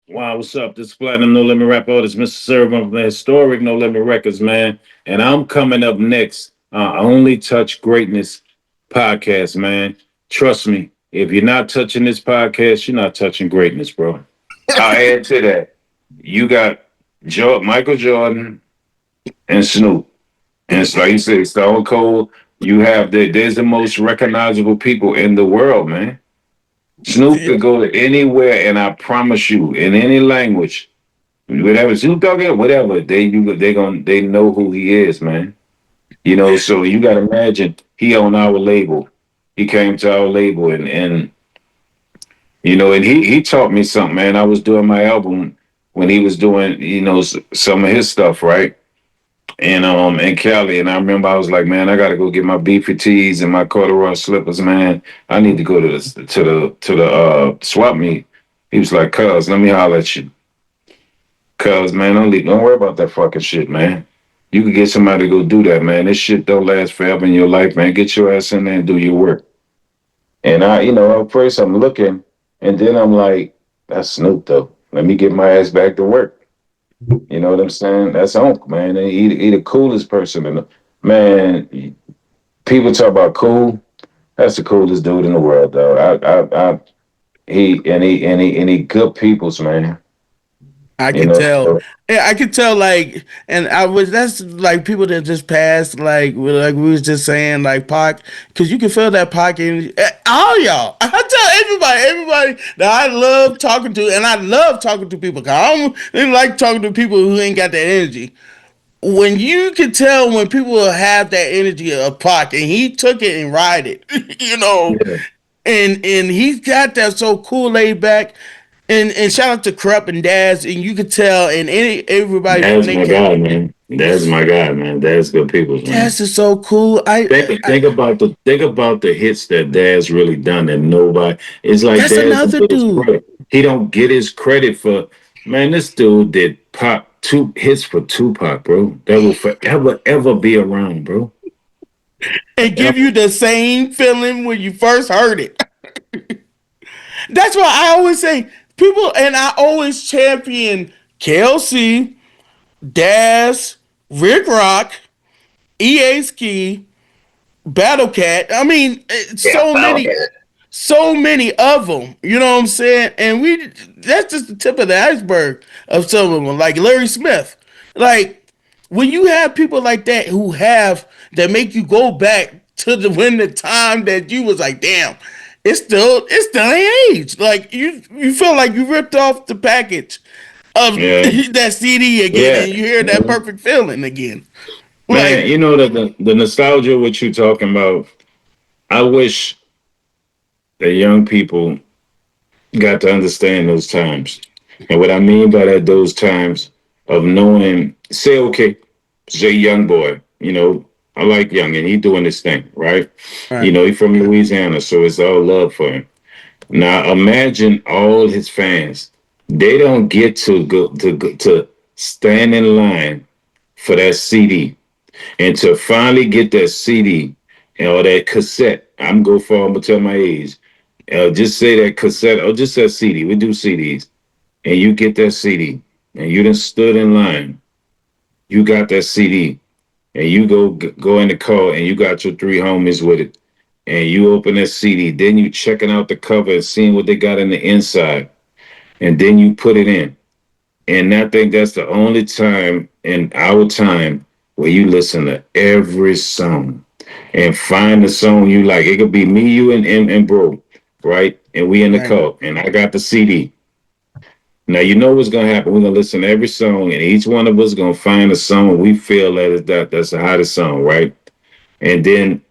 Wow, what's up? This is Platinum No Limit Rap Artist, Mr. Serv-On from Historic No Limit Records, man. And I'm coming up next. Only Touch Greatness podcast, man. Trust me, if you're not touching this podcast, you're not touching greatness, bro. I'll add to that. You got Michael Jordan and Snoop. And it's like you said, Stone Cold. You have there's the most recognizable people in the world, man. Snoop Yeah, could go to anywhere, and I promise you, in any language, whatever Snoop Dogg is, whatever, they know who he is, man. So you gotta imagine he on our label. He came to our label and he taught me something, man. I was doing my album when he was doing, some of his stuff, right? And in Cali, and I remember I was like, man, I gotta go get my beefy tees and my corduroy slippers, man. I need to go to the swap meet. He was like, cuz, let me holler at you. Cuz, man, don't worry about that fucking shit, man. You can get somebody to go do that, man. This shit don't last forever in your life, man. Get your ass in there and do your work. And at first I'm looking, and then I'm like, that's Snoop though. Let me get my ass back to work. You know what I'm saying? That's Unc, man. And he the coolest person in the man. People talk about cool. That's the coolest dude in the world, though. He good people's man. I You can know, tell. so Yeah, I can tell. Like, and I was that's like people that just passed. Like we was just saying, like Pac, because you can feel that Pac in all y'all. I tell everybody that I love talking to, and I love talking to people. Cause I don't really like talking to people who ain't got that energy. When you can tell when people have that energy of Pac, and he took it and ride it, yeah, and he's got that so cool, laid back. And shout out to Krupp and Daz, and you could tell, and everybody from that's they my can. guy, man. That's my guy, man. That's good people's man. Daz is so cool. Think about the hits that Dad's really done and nobody. It's like That's Dad's don't another get his dude. credit. He don't get his credit for man. This dude did pop two hits for Tupac, bro. That will forever ever be around, bro. And give Ever. you the same feeling when you first heard it. That's why I always say people, and I always champion KLC, Daz, Rick Rock, EA Ski, Battle Cat. I mean, Yeah, so many of them. You know what I'm saying? And that's just the tip of the iceberg of some of them. Like Larry Smith. Like when you have people like that that make you go back to the time that you was like, damn, it's still an age. Like you feel like you ripped off the package of yeah, that CD again, yeah. and you hear that Mhm. perfect feeling again. Man, Like the nostalgia what you talking about. I wish the young people got to understand those times. And what I mean by that, those times of knowing, say, okay, say young boy, I like young and he doing this thing, right? right, He from Louisiana, so it's all love for him. Now imagine all his fans. They don't get to stand in line for that CD and to finally get that CD or that cassette. I'm gonna tell my age. Just say that cassette or just that CD. We do CDs, and you get that CD, and you done stood in line. You got that CD, and you go in the car, and you got your three homies with it, and you open that CD. Then you checking out the cover and seeing what they got in the inside, and then you put it in. And I think that's the only time in our time where you listen to every song and find the song you like. It could be me, you, and bro, right? And we in the right. car, and I got the CD. Now you know what's gonna happen. We're gonna listen to every song, and each one of us gonna find a song we feel that's the hottest song, right? And then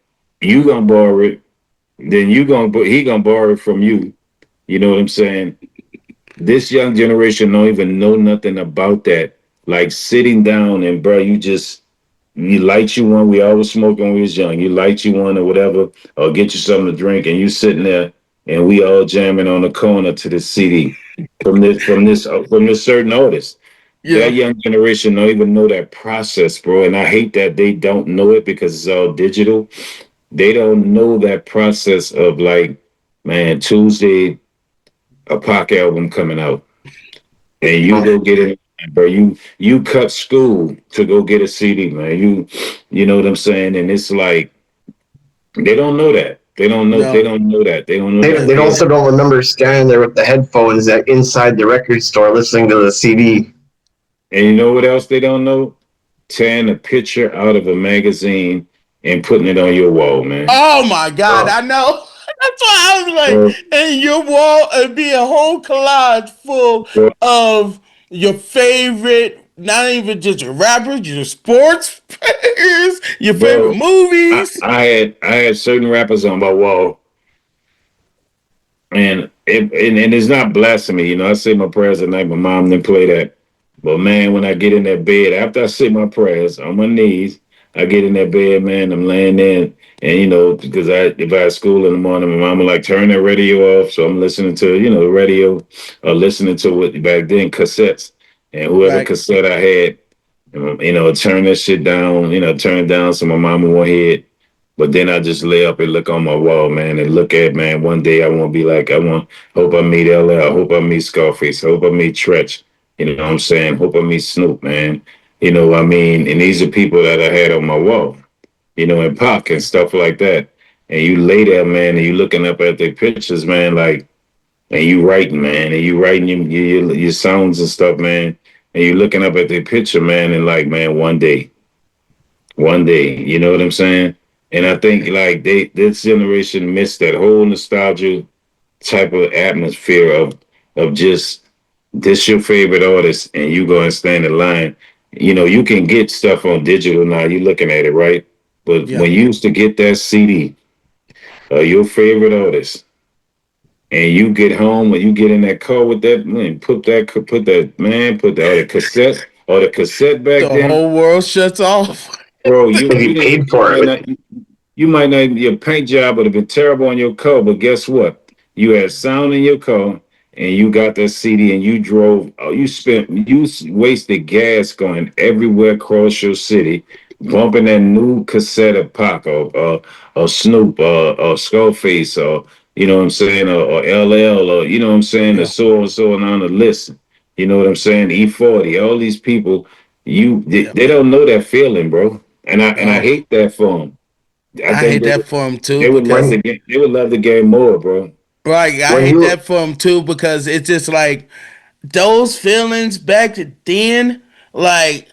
you gonna borrow it. Then he gonna borrow it from you. You know what I'm saying? This young generation don't even know nothing about that. Like sitting down and bro, you light you one. We always smoked when we was young. You light you one or whatever, or get you something to drink, and you sitting there, and we all jamming on the corner to the CD from this certain artist. That Yeah. young generation don't even know that process, bro. And I hate that they don't know it because it's all digital. They don't know that process of like, man, Tuesday a Pac album coming out. and you go get it, bro. You cut school to go get a CD, man. You know what I'm saying? And it's like they don't know that. They don't know. They No. don't know that. They don't know that They feeling. also don't remember standing there with the headphones that inside the record store listening to the CD. And you know what else they don't know? Tearing a picture out of a magazine and putting it on your wall, man. Oh my God, Oh, I know. That's why I was Bro, like, and your wall would be a whole collage full bro, of your favorite, not even just your rappers, your sports players, your favorite bro, movies. I had certain rappers on my wall, and it's not blasphemy. You know, I say my prayers at night. My mom didn't play that, but man, when I get in that bed after I say my prayers on my knees, I get in that bed, man. I'm laying there, and you know, because if I had school in the morning, my mom would like turn that radio off, so I'm listening to the radio or listening to what back then cassettes, and whoever Right, cassette I had, turn that shit down, turn it down so my mama won't hear it. But then I just lay up and look on my wall, man, and look at, man. One day I want to be like, hope I meet LL, hope I meet Scarface, hope I meet Tretch. You know what I'm saying? Hope I meet Snoop, man. You know what I mean? And these are people that I had on my wall, and Pac and stuff like that. And you lay there, man, and you looking up at their pictures, man, like, and you writing, man, and you writing your sounds and stuff, man. And you looking up at their picture, man, and like, man, one day, you know what I'm saying? And I think like this generation missed that whole nostalgia type of atmosphere of just this your favorite artist and you go and stand in line. You know, you can get stuff on digital now. You looking at it, right? But yeah, when you used to get that CD, your favorite artist, and you get home and you get in that car with that man, put the cassette back the then, whole world shuts off. bro. because you paid You for might it. not your paint job would have been terrible on your car, but guess what? You had sound in your car, and you got that CD, and you drove. Wasted gas going everywhere across your city, bumping that new cassette of Pac or Snoop or Skullface or you know what I'm saying or LL or you know what I'm saying, or Yeah, so and so and on the list. You know what I'm saying? E40, all these people, yeah. they don't know that feeling, bro. And I Oh, hate that for them. I I think hate that for him too they would love because the When game. They would love the game more, bro. right, I when hate you that for him too because it's just like those feelings back then, like